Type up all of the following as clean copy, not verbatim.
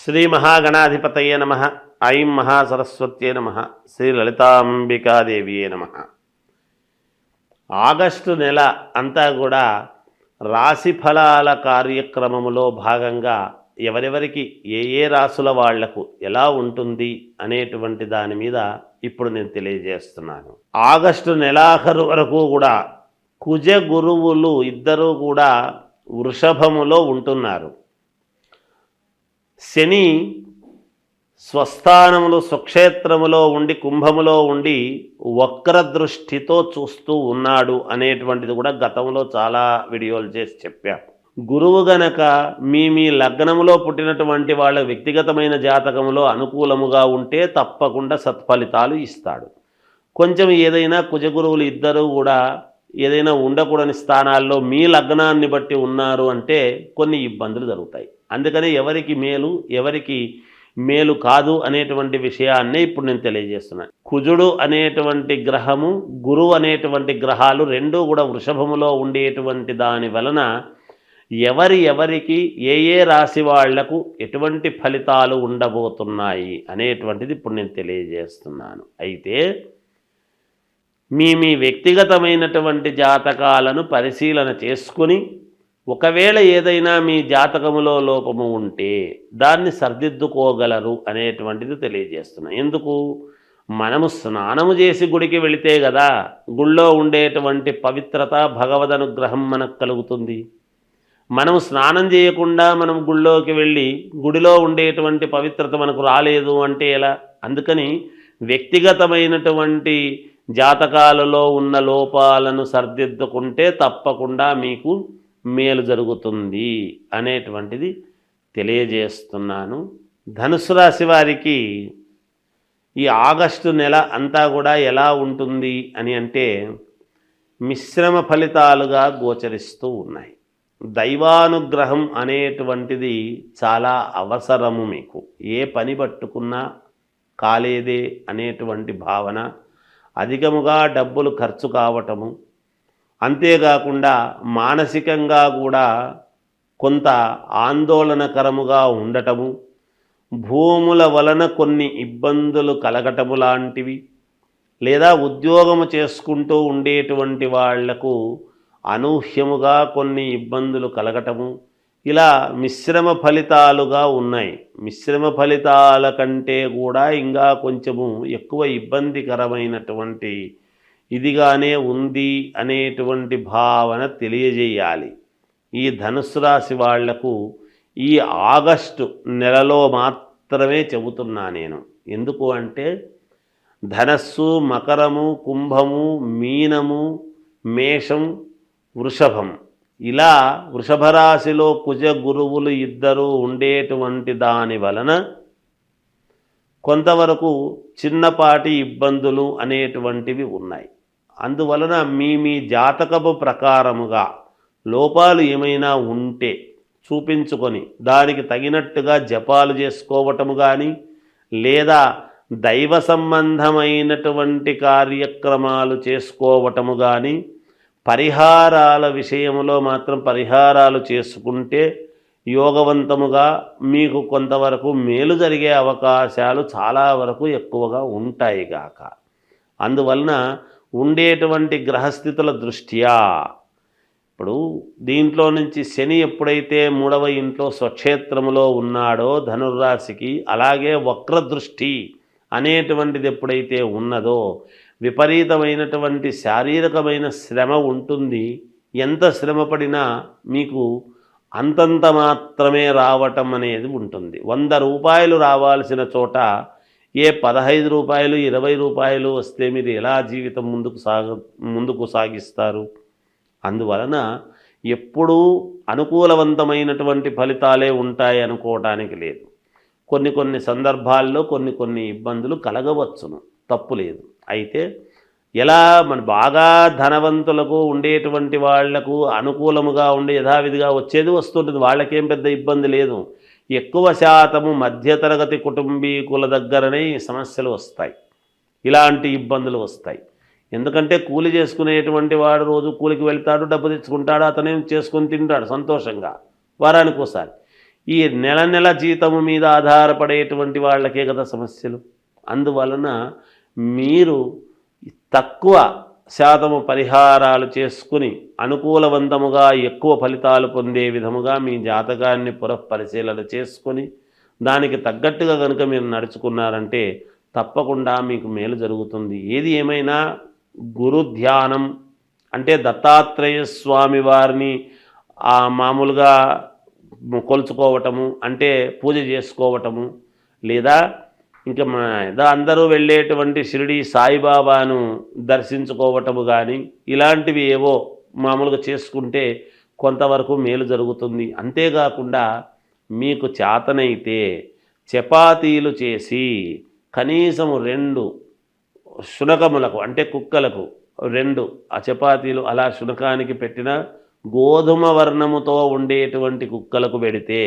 శ్రీ మహాగణాధిపతయే నమ. ఐం మహాసరస్వత్యే నమ. శ్రీ లలితాంబికాదేవియే నమ. ఆగస్టు నెల అంతా కూడా రాశి ఫలాల కార్యక్రమములో భాగంగా ఎవరెవరికి ఏ రాసుల వాళ్లకు ఎలా ఉంటుంది అనేటువంటి దాని మీద ఇప్పుడు నేను తెలియజేస్తున్నాను. ఆగస్టు నెలాఖరు వరకు కూడా కుజ గురువులు ఇద్దరూ కూడా వృషభములో ఉంటున్నారు. శని స్వస్థానములు స్వక్షేత్రములో ఉండి కుంభములో ఉండి వక్రదృష్టితో చూస్తూ ఉన్నాడు అనేటువంటిది కూడా గతంలో చాలా వీడియోలు చేసి చెప్పాను. గురువు గనక మీ లగ్నములో పుట్టినటువంటి వాళ్ళ వ్యక్తిగతమైన జాతకములో అనుకూలముగా ఉంటే తప్పకుండా సత్ఫలితాలు ఇస్తాడు. కొంచెం ఏదైనా కుజగురువులు ఇద్దరూ కూడా ఏదైనా ఉండకూడని స్థానాల్లో మీ లగ్నాన్ని బట్టి ఉన్నారు అంటే కొన్ని ఇబ్బందులు జరుగుతాయి. అందుకని ఎవరికి మేలు ఎవరికి మేలు కాదు అనేటువంటి విషయాన్నే ఇప్పుడు నేను తెలియజేస్తున్నాను. కుజుడు అనేటువంటి గ్రహము గురువు అనేటువంటి గ్రహాలు రెండూ కూడా వృషభములో ఉండేటువంటి దాని వలన ఎవరికి ఏ రాశి వాళ్లకు ఎటువంటి ఫలితాలు ఉండబోతున్నాయి అనేటువంటిది ఇప్పుడు నేను తెలియజేస్తున్నాను. అయితే మీ వ్యక్తిగతమైనటువంటి జాతకాలను పరిశీలన చేసుకుని ఒకవేళ ఏదైనా మీ జాతకములో లోపము ఉంటే దాన్ని సరిదిద్దుకోగలరు అనేటువంటిది తెలియజేస్తున్నాను. ఎందుకు? మనము స్నానము చేసి గుడికి వెళితే కదా గుళ్ళో ఉండేటువంటి పవిత్రత భగవద్ అనుగ్రహం మనకు కలుగుతుంది. మనము స్నానం చేయకుండా మనం గుళ్ళోకి వెళ్ళి గుడిలో ఉండేటువంటి పవిత్రత మనకు రాలేదు అంటే ఎలా? అందుకని వ్యక్తిగతమైనటువంటి జాతకాలలో ఉన్న లోపాలను సరిదిద్దుకుంటే తప్పకుండా మీకు మేలు జరుగుతుంది అనేటువంటిది తెలియజేస్తున్నాను. ధనుసు రాశి వారికి ఈ ఆగస్టు నెల అంతా కూడా ఎలా ఉంటుంది అని అంటే మిశ్రమ ఫలితాలుగా గోచరిస్తూ ఉన్నాయి. దైవానుగ్రహం అనేటువంటిది చాలా అవసరము. మీకు ఏ పని పట్టుకున్నా కాలేదే అనేటువంటి భావన, అధికముగా డబ్బులు ఖర్చు కావటము, అంతేకాకుండా మానసికంగా కూడా కొంత ఆందోళనకరముగా ఉండటము, భూముల వలన కొన్ని ఇబ్బందులు కలగటము లాంటివి, లేదా ఉద్యోగము చేసుకుంటూ ఉండేటువంటి వాళ్లకు అనూహ్యముగా కొన్ని ఇబ్బందులు కలగటము, ఇలా మిశ్రమ ఫలితాలుగా ఉన్నాయి. మిశ్రమ ఫలితాల కంటే కూడా ఇంకా కొంచెము ఎక్కువ ఇబ్బందికరమైనటువంటి ఇదిగానే ఉంది అనేటువంటి భావన తెలియజేయాలి. ఈ ధనుస్సు రాశి వాళ్లకు ఈ ఆగస్టు నెలలో మాత్రమే చెబుతున్నా నేను. ఎందుకు అంటే ధనస్సు, మకరము, కుంభము, మీనము, మేషం, వృషభం ఇలా వృషభ రాశిలో కుజ గురువులు ఇద్దరూ ఉండేటువంటి దాని వలన కొంతవరకు చిన్నపాటి ఇబ్బందులు అనేటువంటివి ఉన్నాయి. అందువలన మీ జాతకపు ప్రకారముగా లోపాలు ఏమైనా ఉంటే చూపించుకొని దానికి తగినట్టుగా జపాలు చేసుకోవటము కానీ, లేదా దైవ సంబంధమైనటువంటి కార్యక్రమాలు చేసుకోవటము కానీ, పరిహారాల విషయంలో మాత్రం పరిహారాలు చేసుకుంటే యోగవంతముగా మీకు కొంతవరకు మేలు జరిగే అవకాశాలు చాలా వరకు ఎక్కువగా ఉంటాయి గాక. అందువలన ఉండేటువంటి గ్రహస్థితుల దృష్ట్యా ఇప్పుడు దీంట్లో నుంచి శని ఎప్పుడైతే 3వ ఇంట్లో స్వక్షేత్రములో ఉన్నాడో ధనుర్రాశికి, అలాగే వక్రదృష్టి అనేటువంటిది ఎప్పుడైతే ఉన్నదో విపరీతమైనటువంటి శారీరకమైన శ్రమ ఉంటుంది. ఎంత శ్రమ పడినా మీకు అంతంత మాత్రమే రావటం అనేది ఉంటుంది. 100 రూపాయలు రావాల్సిన చోట 15 రూపాయలు 20 రూపాయలు వస్తే మీరు ఎలా జీవితం ముందుకు సాగిస్తారు? అందువలన ఎప్పుడూ అనుకూలవంతమైనటువంటి ఫలితాలే ఉంటాయి అనుకోవటానికి లేదు. కొన్ని సందర్భాల్లో కొన్ని ఇబ్బందులు కలగవచ్చును, తప్పు లేదు. అయితే ఎలా మన బాగా ధనవంతులకు ఉండేటువంటి వాళ్లకు అనుకూలముగా ఉండి యథావిధిగా వచ్చేది వస్తుంటుంది, వాళ్ళకేం పెద్ద ఇబ్బంది లేదు. ఎక్కువ శాతము మధ్యతరగతి కుటుంబీకుల దగ్గరనే ఈ సమస్యలు వస్తాయి, ఇలాంటి ఇబ్బందులు వస్తాయి. ఎందుకంటే కూలి చేసుకునేటువంటి వాడు రోజు కూలికి వెళ్తాడు, డబ్బు తెచ్చుకుంటాడు, అతనేం చేసుకొని తింటాడు సంతోషంగా వారానికి ఒకసారి. ఈ నెల నెల జీతము మీద ఆధారపడేటువంటి వాళ్ళకే కదా సమస్యలు. అందువలన మీరు తక్కువ శాతము పరిహారాలు చేసుకుని అనుకూలవంతముగా ఎక్కువ ఫలితాలు పొందే విధముగా మీ జాతకాన్ని పునఃపరిశీలన చేసుకొని దానికి తగ్గట్టుగా కనుక మీరు నడుచుకున్నారంటే తప్పకుండా మీకు మేలు జరుగుతుంది. ఏది ఏమైనా గురు ధ్యానం అంటే దత్తాత్రేయ స్వామి వారిని మామూలుగా కొలుచుకోవటము, అంటే పూజ చేసుకోవటము, లేదా ఇంకా అందరూ వెళ్ళేటువంటి షిరిడి సాయిబాబాను దర్శించుకోవటము కానీ ఇలాంటివి ఏవో మామూలుగా చేసుకుంటే కొంతవరకు మేలు జరుగుతుంది. అంతేకాకుండా మీకు చేతనైతే చపాతీలు చేసి కనీసం 2 శునకములకు అంటే కుక్కలకు 2 ఆ చపాతీలు అలా శునకానికి పెట్టిన గోధుమ వర్ణముతో ఉండేటువంటి కుక్కలకు పెడితే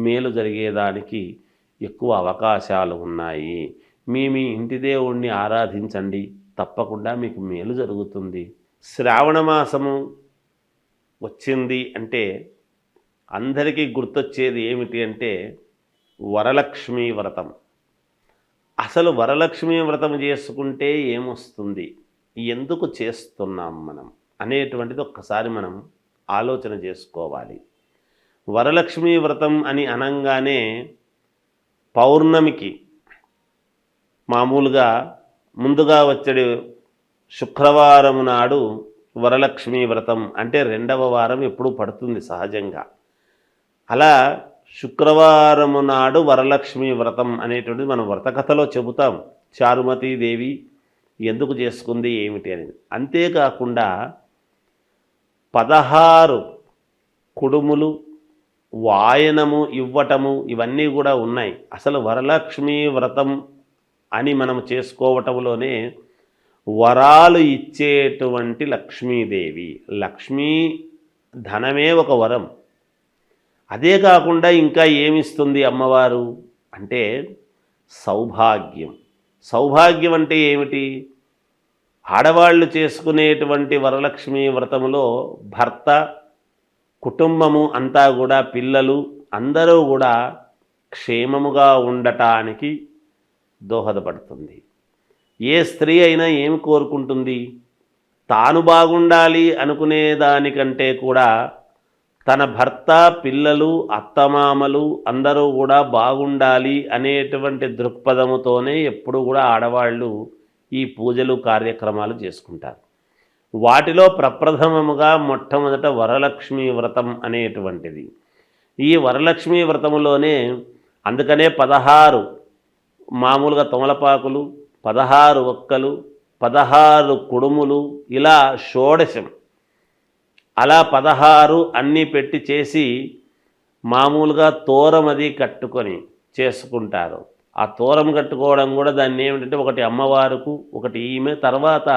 మేలు జరిగేదానికి ఎక్కువ అవకాశాలు ఉన్నాయి. మీ ఇంటి దేవుణ్ణి ఆరాధించండి, తప్పకుండా మీకు మేలు జరుగుతుంది. శ్రావణ మాసము వచ్చింది అంటే అందరికీ గుర్తొచ్చేది ఏమిటి అంటే వరలక్ష్మీ వ్రతం. అసలు వరలక్ష్మీ వ్రతం చేసుకుంటే ఏమొస్తుంది, ఎందుకు చేస్తున్నాం మనం అనేటువంటిది ఒక్కసారి మనం ఆలోచన చేసుకోవాలి. వరలక్ష్మీ వ్రతం అని అనంగానే పౌర్ణమికి మామూలుగా ముందుగా వచ్చే శుక్రవారం నాడు వరలక్ష్మీ వ్రతం అంటే 2వ వారం ఎప్పుడు పడుతుంది సహజంగా. అలా శుక్రవారము నాడు వరలక్ష్మీ వ్రతం అనేటువంటిది మనం వ్రతకథలో చెబుతాం. చారుమతీదేవి ఎందుకు చేసుకుంది ఏమిటి అనేది. అంతేకాకుండా 16 కుడుములు వాయనము ఇవ్వటము ఇవన్నీ కూడా ఉన్నాయి. అసలు వరలక్ష్మీ వ్రతం అని మనం చేసుకోవటంలోనే వరాలు ఇచ్చేటువంటి లక్ష్మీదేవి. లక్ష్మీ ధనమే ఒక వరం. అదే కాకుండా ఇంకా ఏమిస్తుంది అమ్మవారు అంటే సౌభాగ్యం. సౌభాగ్యం అంటే ఏమిటి? ఆడవాళ్ళు చేసుకునేటువంటి వరలక్ష్మీ వ్రతములో భర్త, కుటుంబము అంతా కూడా, పిల్లలు అందరూ కూడా క్షేమముగా ఉండటానికి దోహదపడుతుంది. ఏ స్త్రీ అయినా ఏమి కోరుకుంటుంది? తాను బాగుండాలి అనుకునే దానికంటే కూడా తన భర్త, పిల్లలు, అత్తమామలు అందరూ కూడా బాగుండాలి అనేటువంటి దృక్పథముతోనే ఎప్పుడు కూడా ఆడవాళ్ళు ఈ పూజలు కార్యక్రమాలు చేసుకుంటారు. వాటిలో ప్రప్రథమముగా మొట్టమొదట వరలక్ష్మీ వ్రతం అనేటువంటిది. ఈ వరలక్ష్మీ వ్రతములోనే అందుకనే 16 మామూలుగా తమలపాకులు, 16 ఒక్కలు, 16 కుడుములు, ఇలా షోడశం అలా 16 అన్నీ పెట్టి చేసి మామూలుగా తోరం అది కట్టుకొని చేసుకుంటారు. ఆ తోరం కట్టుకోవడం కూడా దాన్ని ఏమిటంటే ఒకటి అమ్మవారుకు, ఒకటి ఈమె. తర్వాత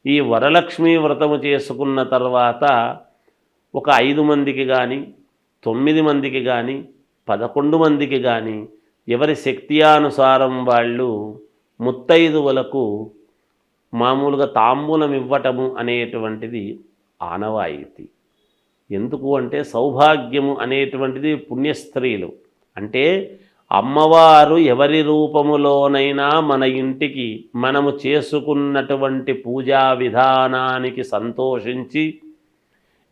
ఈ వరలక్ష్మీ వ్రతము చేసుకున్న తర్వాత ఒక 5 మందికి కానీ, 9 మందికి కానీ, 11 మందికి కానీ ఎవరి శక్త్యానుసారం వాళ్ళు ముత్తైదువులకు మామూలుగా తాంబూలం ఇవ్వటము అనేటువంటిది ఆనవాయితీ. ఎందుకు అంటే సౌభాగ్యము అనేటువంటిది పుణ్యస్త్రీలు అంటే అమ్మవారు ఎవరి రూపములోనైనా మన ఇంటికి మనము చేసుకున్నటువంటి పూజా విధానానికి సంతోషించి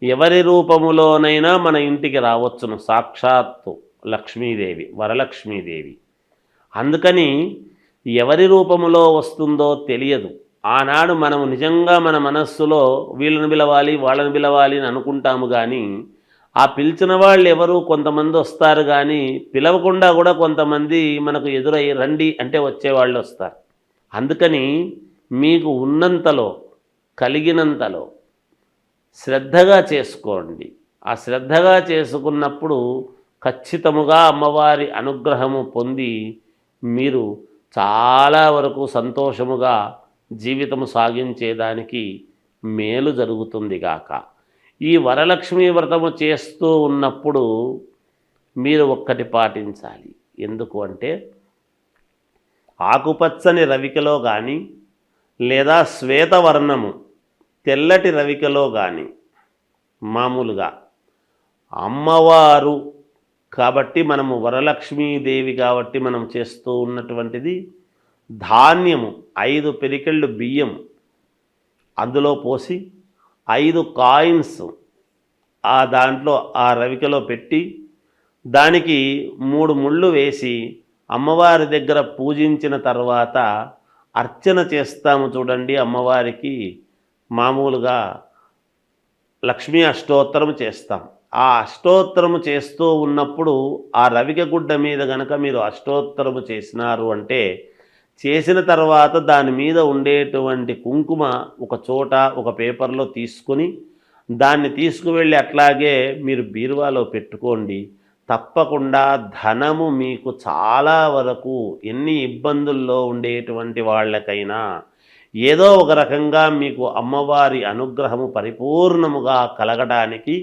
ఎవరి రూపములోనైనా మన ఇంటికి రావచ్చును. సాక్షాత్తు లక్ష్మీదేవి, వరలక్ష్మీదేవి. అందుకని ఎవరి రూపములో వస్తుందో తెలియదు. ఆనాడు మనము నిజంగా మన మనస్సులో వీళ్ళని పిలవాలి, వాళ్ళని పిలవాలి అని అనుకుంటాము. కానీ ఆ పిలిచిన వాళ్ళు ఎవరు? కొంతమంది వస్తారు, కానీ పిలవకుండా కూడా కొంతమంది మనకు ఎదురై రండి అంటే వచ్చేవాళ్ళు వస్తారు. అందుకని మీకు ఉన్నంతలో, కలిగినంతలో శ్రద్ధగా చేసుకోండి. ఆ శ్రద్ధగా చేసుకున్నప్పుడు ఖచ్చితముగా అమ్మవారి అనుగ్రహము పొంది మీరు చాలా వరకు సంతోషముగా జీవితము సాగించేదానికి మేలు జరుగుతుంది గాక. ఈ వరలక్ష్మీ వ్రతము చేస్తూ ఉన్నప్పుడు మీరు ఒక్కటి పాటించాలి. ఎందుకు అంటే ఆకుపచ్చని రవికలో కానీ లేదా శ్వేతవర్ణము తెల్లటి రవికలో కానీ మామూలుగా అమ్మవారు కాబట్టి మనము వరలక్ష్మీదేవి కాబట్టి మనం చేస్తూ ఉన్నటువంటిది ధాన్యము 5 పిరికెళ్ళు బియ్యం అందులో పోసి 5 కాయిన్స్ ఆ దాంట్లో ఆ రవికలో పెట్టి దానికి 3 ముళ్ళు వేసి అమ్మవారి దగ్గర పూజించిన తర్వాత అర్చన చేస్తాము చూడండి. అమ్మవారికి మామూలుగా లక్ష్మీ అష్టోత్తరం చేస్తాం. ఆ అష్టోత్తరము చేస్తూ ఉన్నప్పుడు ఆ రవిక గుడ్డ మీద గనక మీరు అష్టోత్తరము చేసినారు అంటే చేసిన తర్వాత దాని మీద ఉండేటువంటి కుంకుమ ఒక చోట ఒక పేపర్లో తీసుకొని దాన్ని తీసుకువెళ్ళి అట్లాగే మీరు బీరువాలో పెట్టుకోండి. తప్పకుండా ధనము మీకు చాలా వరకు ఎన్ని ఇబ్బందుల్లో ఉండేటువంటి వాళ్ళకైనా ఏదో ఒక రకంగా మీకు అమ్మవారి అనుగ్రహము పరిపూర్ణముగా కలగడానికి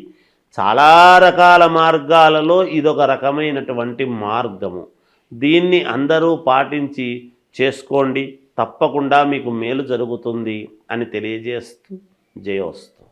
చాలా రకాల మార్గాలలో ఇదొక రకమైనటువంటి మార్గము. దీన్ని అందరూ పాటించి చేసుకోండి. తప్పకుండా మీకు మేలు జరుగుతుంది అని తెలియజేస్తూ జయోస్తు.